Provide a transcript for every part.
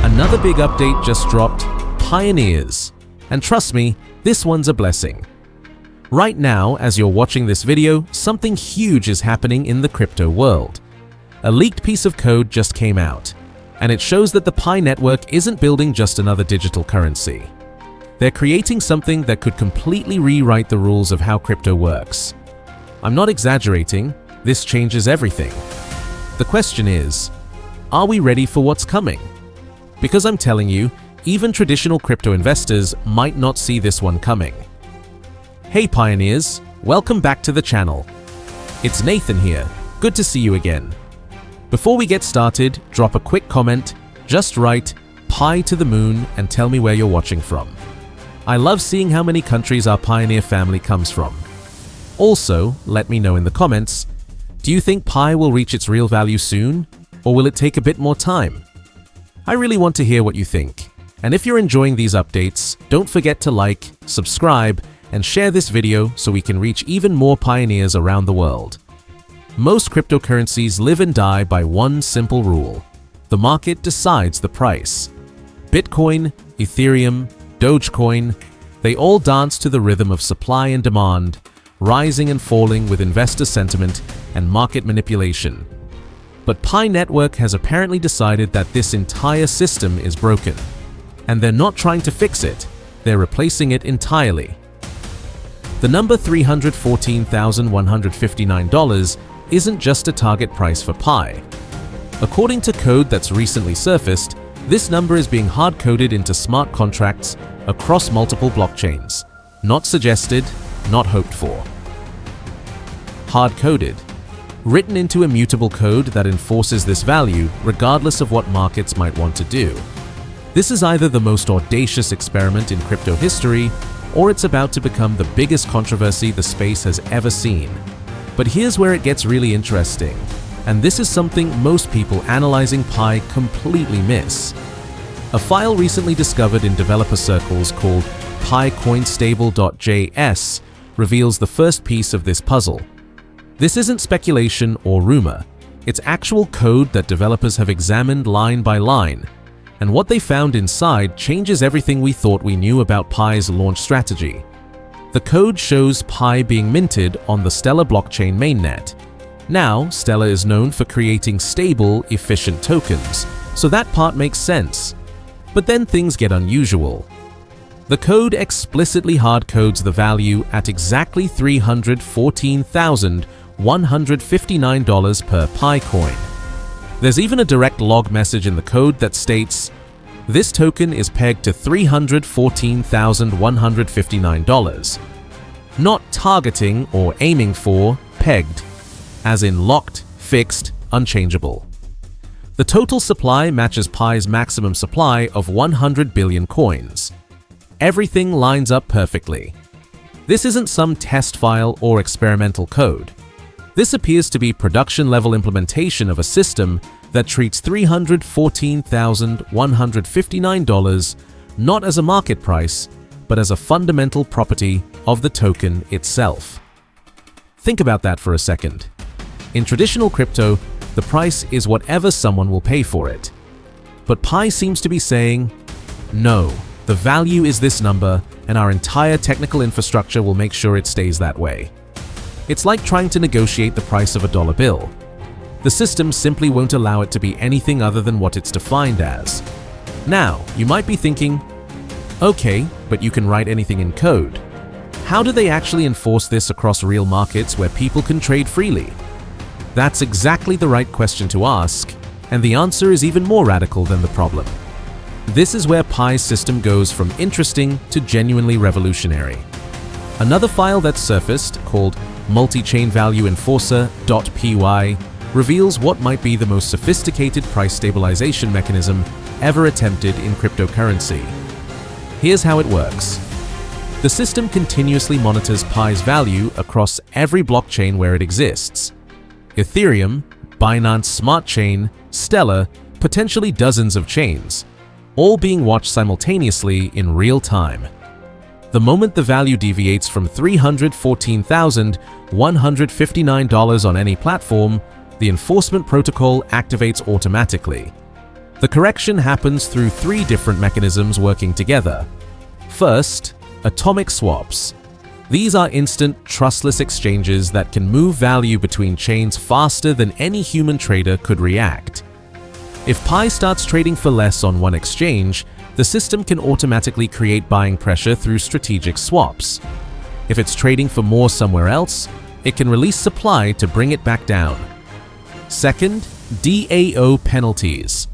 Another big update just dropped, Pioneers. And trust me, this one's a blessing. Right now, as you're watching this video, something huge is happening in the crypto world. A leaked piece of code just came out, and it shows that the Pi network isn't building just another digital currency. They're creating something that could completely rewrite the rules of how crypto works. I'm not exaggerating, this changes everything. The question is, are we ready for what's coming? Because I'm telling you, even traditional crypto investors might not see this one coming. Hey Pioneers, welcome back to the channel. It's Nathan here, good to see you again. Before we get started, drop a quick comment, just write Pi to the moon and tell me where you're watching from. I love seeing how many countries our Pioneer family comes from. Also, let me know in the comments, do you think Pi will reach its real value soon, or will it take a bit more time? I really want to hear what you think. And if you're enjoying these updates, don't forget to like, subscribe, and share this video so we can reach even more pioneers around the world. Most cryptocurrencies live and die by one simple rule. The market decides the price. Bitcoin, Ethereum, Dogecoin, they all dance to the rhythm of supply and demand, rising and falling with investor sentiment and market manipulation. But Pi Network has apparently decided that this entire system is broken. And they're not trying to fix it, they're replacing it entirely. The number $314,159 isn't just a target price for Pi. According to code that's recently surfaced, this number is being hard-coded into smart contracts across multiple blockchains. Not suggested, not hoped for. Hard-coded. Written into immutable code that enforces this value regardless of what markets might want to do. This is either the most audacious experiment in crypto history, or it's about to become the biggest controversy the space has ever seen. But here's where it gets really interesting, and this is something most people analyzing Pi completely miss. A file recently discovered in developer circles called PiCoinStable.js reveals the first piece of this puzzle. This isn't speculation or rumor, it's actual code that developers have examined line by line, and what they found inside changes everything we thought we knew about Pi's launch strategy. The code shows Pi being minted on the Stellar blockchain mainnet. Now, Stellar is known for creating stable, efficient tokens, so that part makes sense. But then things get unusual. The code explicitly hard-codes the value at exactly $314,159 per PiCoin. There's even a direct log message in the code that states, this token is pegged to $314,159. Not targeting or aiming for, pegged, as in locked, fixed, unchangeable. The total supply matches Pi's maximum supply of 100 billion coins. Everything lines up perfectly. This isn't some test file or experimental code. This appears to be production-level implementation of a system that treats $314,159 not as a market price, but as a fundamental property of the token itself. Think about that for a second. In traditional crypto, the price is whatever someone will pay for it. But Pi seems to be saying, no, the value is this number, and our entire technical infrastructure will make sure it stays that way. It's like trying to negotiate the price of a dollar bill. The system simply won't allow it to be anything other than what it's defined as. Now, you might be thinking, okay, but you can write anything in code. How do they actually enforce this across real markets where people can trade freely? That's exactly the right question to ask, and the answer is even more radical than the problem. This is where Pi's system goes from interesting to genuinely revolutionary. Another file that's surfaced, called Multi-Chain Value Enforcer.py, reveals what might be the most sophisticated price stabilization mechanism ever attempted in cryptocurrency. Here's how it works. The system continuously monitors Pi's value across every blockchain where it exists. Ethereum, Binance Smart Chain, Stellar, potentially dozens of chains, all being watched simultaneously in real time. The moment the value deviates from $314,159 on any platform, the enforcement protocol activates automatically. The correction happens through three different mechanisms working together. First, atomic swaps. These are instant, trustless exchanges that can move value between chains faster than any human trader could react. If Pi starts trading for less on one exchange, the system can automatically create buying pressure through strategic swaps. If it's trading for more somewhere else, it can release supply to bring it back down. Second, DAO penalties.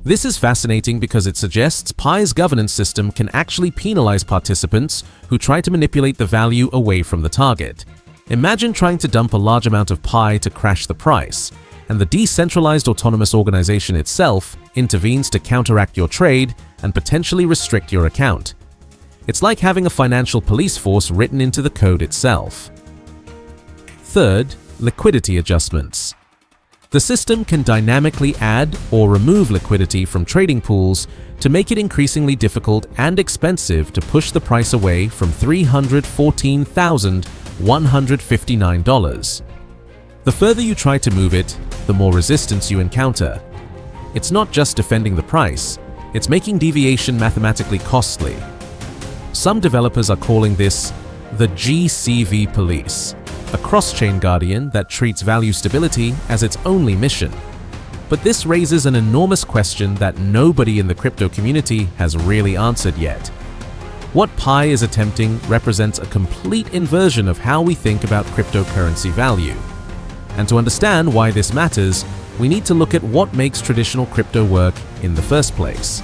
This is fascinating because it suggests Pi's governance system can actually penalize participants who try to manipulate the value away from the target. Imagine trying to dump a large amount of Pi to crash the price, and the decentralized autonomous organization itself intervenes to counteract your trade and potentially restrict your account. It's like having a financial police force written into the code itself. Third, liquidity adjustments. The system can dynamically add or remove liquidity from trading pools to make it increasingly difficult and expensive to push the price away from $314,159. The further you try to move it, the more resistance you encounter. It's not just defending the price, it's making deviation mathematically costly. Some developers are calling this the GCV police, a cross-chain guardian that treats value stability as its only mission. But this raises an enormous question that nobody in the crypto community has really answered yet. What Pi is attempting represents a complete inversion of how we think about cryptocurrency value. And to understand why this matters, we need to look at what makes traditional crypto work in the first place.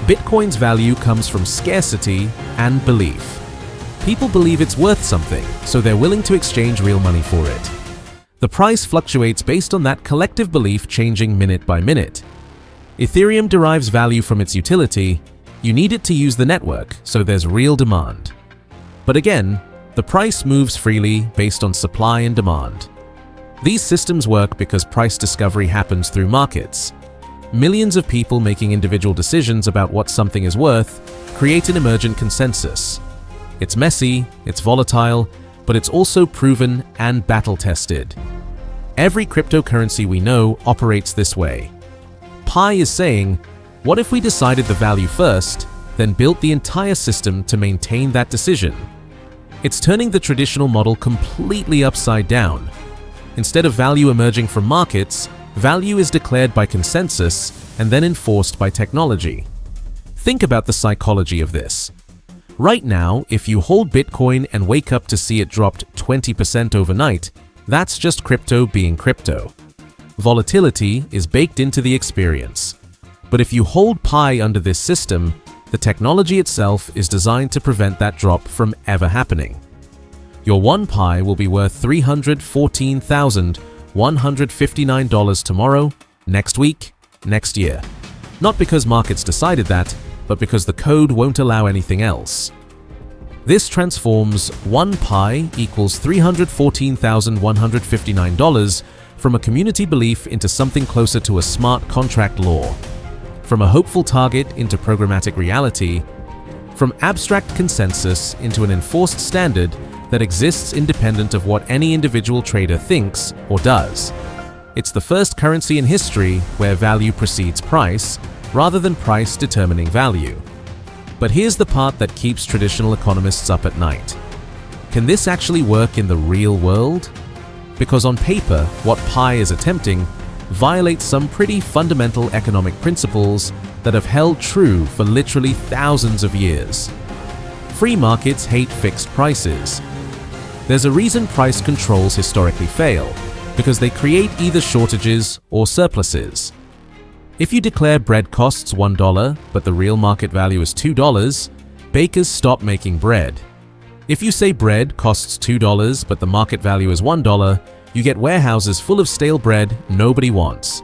Bitcoin's value comes from scarcity and belief. People believe it's worth something, so they're willing to exchange real money for it. The price fluctuates based on that collective belief changing minute by minute. Ethereum derives value from its utility. You need it to use the network, so there's real demand. But again, the price moves freely based on supply and demand. These systems work because price discovery happens through markets. Millions of people making individual decisions about what something is worth create an emergent consensus. It's messy, it's volatile, but it's also proven and battle-tested. Every cryptocurrency we know operates this way. Pi is saying, what if we decided the value first, then built the entire system to maintain that decision? It's turning the traditional model completely upside down. Instead of value emerging from markets, value is declared by consensus and then enforced by technology. Think about the psychology of this. Right now, if you hold Bitcoin and wake up to see it dropped 20% overnight, that's just crypto being crypto. Volatility is baked into the experience. But if you hold Pi under this system, the technology itself is designed to prevent that drop from ever happening. Your one Pi will be worth $314,159 tomorrow, next week, next year. Not because markets decided that, but because the code won't allow anything else. This transforms 1 Pi equals $314,159 from a community belief into something closer to a smart contract law, from a hopeful target into programmatic reality, from abstract consensus into an enforced standard that exists independent of what any individual trader thinks or does. It's the first currency in history where value precedes price, rather than price determining value. But here's the part that keeps traditional economists up at night. Can this actually work in the real world? Because on paper, what Pi is attempting violates some pretty fundamental economic principles that have held true for literally thousands of years. Free markets hate fixed prices. There's a reason price controls historically fail, because they create either shortages or surpluses. If you declare bread costs $1, but the real market value is $2, bakers stop making bread. If you say bread costs $2, but the market value is $1, you get warehouses full of stale bread nobody wants.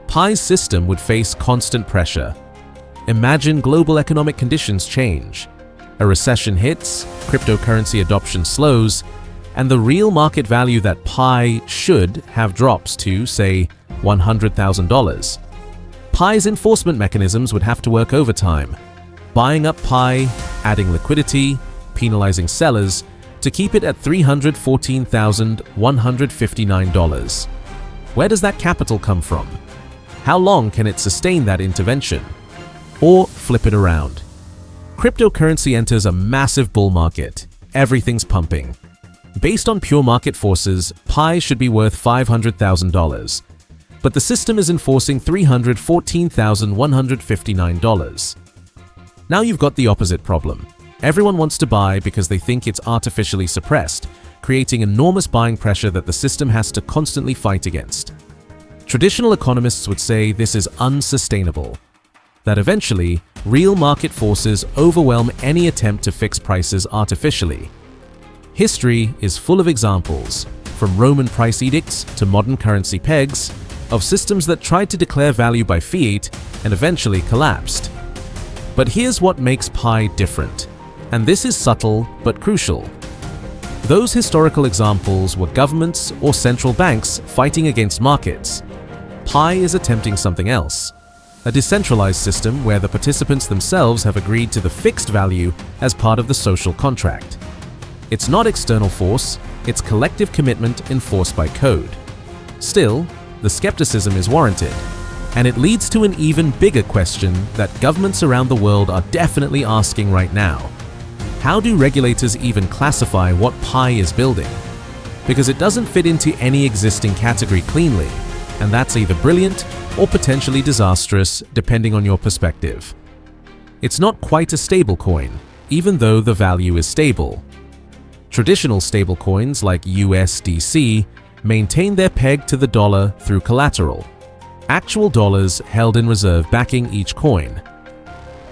Pi's system would face constant pressure. Imagine global economic conditions change. A recession hits, cryptocurrency adoption slows, and the real market value that Pi should have drops to, say, $100,000. Pi's enforcement mechanisms would have to work overtime, buying up Pi, adding liquidity, penalizing sellers, to keep it at $314,159. Where does that capital come from? How long can it sustain that intervention? Or flip it around. Cryptocurrency enters a massive bull market. Everything's pumping. Based on pure market forces, Pi should be worth $500,000. But the system is enforcing $314,159. Now you've got the opposite problem. Everyone wants to buy because they think it's artificially suppressed, creating enormous buying pressure that the system has to constantly fight against. Traditional economists would say this is unsustainable, that eventually, real market forces overwhelm any attempt to fix prices artificially. History is full of examples, from Roman price edicts to modern currency pegs, of systems that tried to declare value by fiat and eventually collapsed. But here's what makes Pi different, and this is subtle but crucial. Those historical examples were governments or central banks fighting against markets. Pi is attempting something else, a decentralized system where the participants themselves have agreed to the fixed value as part of the social contract. It's not external force, it's collective commitment enforced by code. Still, the skepticism is warranted, and it leads to an even bigger question that governments around the world are definitely asking right now. How do regulators even classify what Pi is building? Because it doesn't fit into any existing category cleanly, and that's either brilliant or potentially disastrous depending on your perspective. It's not quite a stablecoin, even though the value is stable. Traditional stablecoins like USDC maintain their peg to the dollar through collateral, actual dollars held in reserve backing each coin.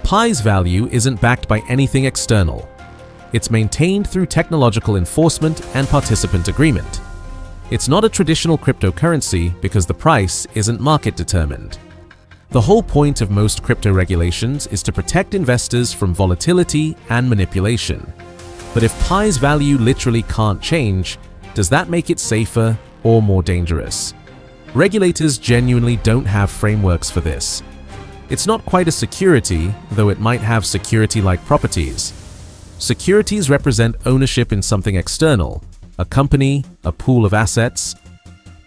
Pi's value isn't backed by anything external. It's maintained through technological enforcement and participant agreement. It's not a traditional cryptocurrency because the price isn't market determined. The whole point of most crypto regulations is to protect investors from volatility and manipulation. But if Pi's value literally can't change, does that make it safer or more dangerous? Regulators genuinely don't have frameworks for this. It's not quite a security, though it might have security-like properties. Securities represent ownership in something external, a company, a pool of assets.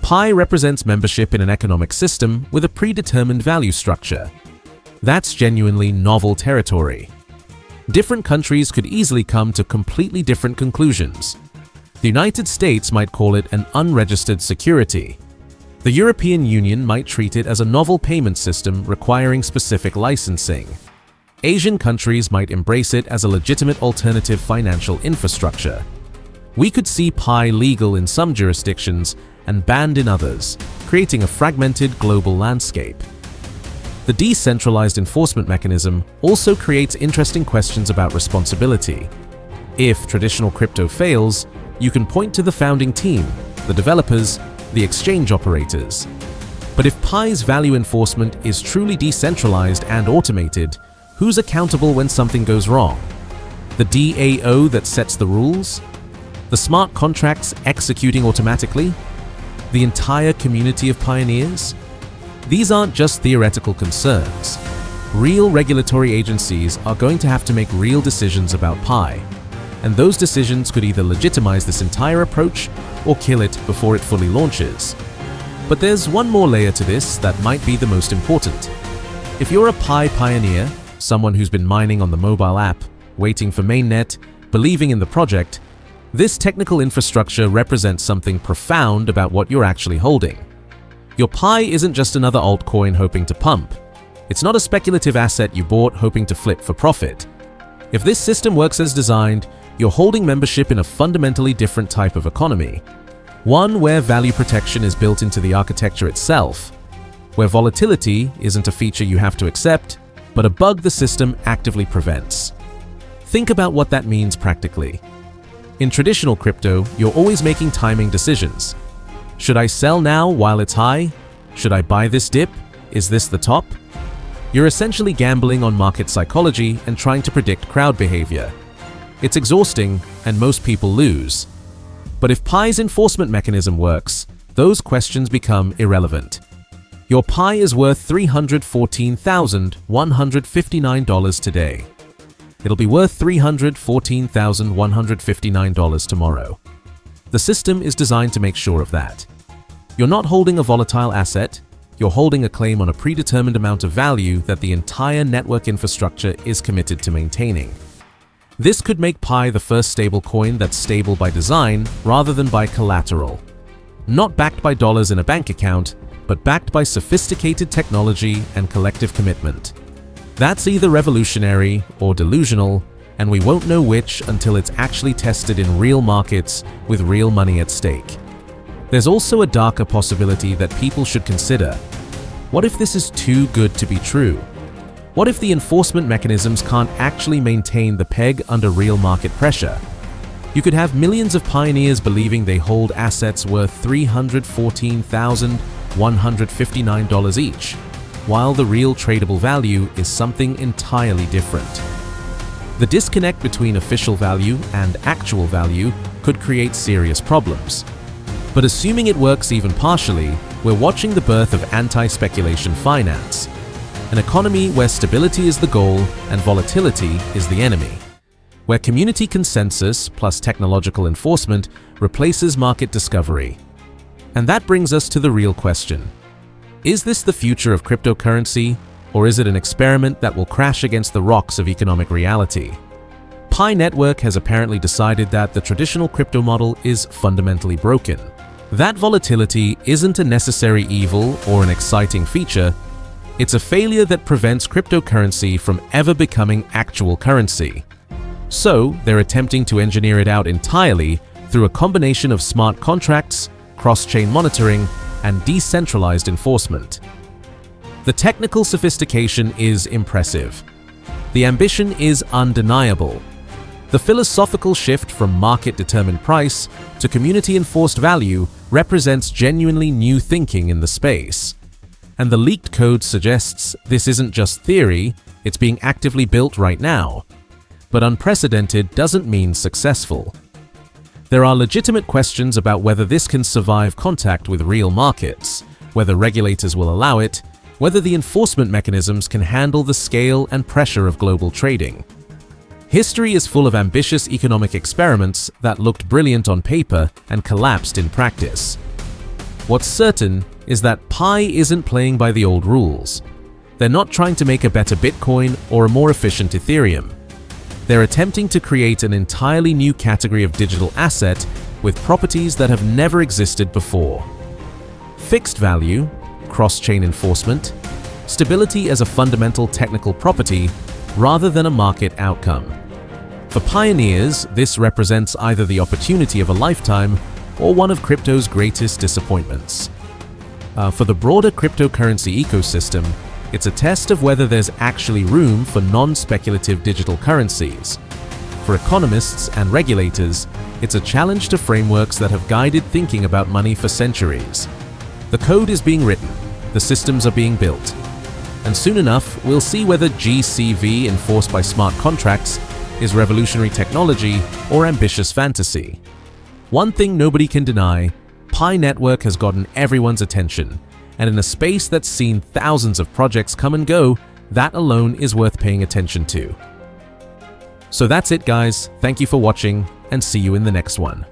Pi represents membership in an economic system with a predetermined value structure. That's genuinely novel territory. Different countries could easily come to completely different conclusions. The United States might call it an unregistered security. The European Union might treat it as a novel payment system requiring specific licensing. Asian countries might embrace it as a legitimate alternative financial infrastructure. We could see Pi legal in some jurisdictions and banned in others, creating a fragmented global landscape. The decentralized enforcement mechanism also creates interesting questions about responsibility. If traditional crypto fails, you can point to the founding team, the developers, the exchange operators. But if Pi's value enforcement is truly decentralized and automated, who's accountable when something goes wrong? The DAO that sets the rules? The smart contracts executing automatically? The entire community of pioneers? These aren't just theoretical concerns. Real regulatory agencies are going to have to make real decisions about Pi, and those decisions could either legitimize this entire approach or kill it before it fully launches. But there's one more layer to this that might be the most important. If you're a Pi pioneer, someone who's been mining on the mobile app, waiting for mainnet, believing in the project, this technical infrastructure represents something profound about what you're actually holding. Your Pi isn't just another altcoin hoping to pump. It's not a speculative asset you bought hoping to flip for profit. If this system works as designed, you're holding membership in a fundamentally different type of economy. One where value protection is built into the architecture itself, where volatility isn't a feature you have to accept, but a bug the system actively prevents. Think about what that means practically. In traditional crypto, you're always making timing decisions. Should I sell now while it's high? Should I buy this dip? Is this the top? You're essentially gambling on market psychology and trying to predict crowd behavior. It's exhausting, and most people lose. But if Pi's enforcement mechanism works, those questions become irrelevant. Your Pi is worth $314,159 today. It'll be worth $314,159 tomorrow. The system is designed to make sure of that. You're not holding a volatile asset, you're holding a claim on a predetermined amount of value that the entire network infrastructure is committed to maintaining. This could make Pi the first stablecoin that's stable by design rather than by collateral. Not backed by dollars in a bank account, but backed by sophisticated technology and collective commitment. That's either revolutionary or delusional, and we won't know which until it's actually tested in real markets with real money at stake. There's also a darker possibility that people should consider. What if this is too good to be true? What if the enforcement mechanisms can't actually maintain the peg under real market pressure? You could have millions of pioneers believing they hold assets worth $314,159 each, while the real tradable value is something entirely different. The disconnect between official value and actual value could create serious problems. But assuming it works even partially, we're watching the birth of anti-speculation finance, an economy where stability is the goal and volatility is the enemy, where community consensus plus technological enforcement replaces market discovery. And that brings us to the real question. Is this the future of cryptocurrency, or is it an experiment that will crash against the rocks of economic reality? Pi Network has apparently decided that the traditional crypto model is fundamentally broken. That volatility isn't a necessary evil or an exciting feature, it's a failure that prevents cryptocurrency from ever becoming actual currency. So, they're attempting to engineer it out entirely through a combination of smart contracts, cross-chain monitoring, and decentralized enforcement. The technical sophistication is impressive. The ambition is undeniable. The philosophical shift from market-determined price to community-enforced value represents genuinely new thinking in the space. And the leaked code suggests this isn't just theory, it's being actively built right now. But unprecedented doesn't mean successful. There are legitimate questions about whether this can survive contact with real markets, whether regulators will allow it, whether the enforcement mechanisms can handle the scale and pressure of global trading. History is full of ambitious economic experiments that looked brilliant on paper and collapsed in practice. What's certain is that Pi isn't playing by the old rules. They're not trying to make a better Bitcoin or a more efficient Ethereum. They're attempting to create an entirely new category of digital asset with properties that have never existed before. Fixed value, cross-chain enforcement, stability as a fundamental technical property rather than a market outcome. For pioneers, this represents either the opportunity of a lifetime or one of crypto's greatest disappointments. For the broader cryptocurrency ecosystem, it's a test of whether there's actually room for non-speculative digital currencies. For economists and regulators, it's a challenge to frameworks that have guided thinking about money for centuries. The code is being written, the systems are being built, and soon enough, we'll see whether GCV enforced by smart contracts is revolutionary technology or ambitious fantasy. One thing nobody can deny, Pi Network has gotten everyone's attention, and in a space that's seen thousands of projects come and go, that alone is worth paying attention to. So that's it guys, thank you for watching, and see you in the next one.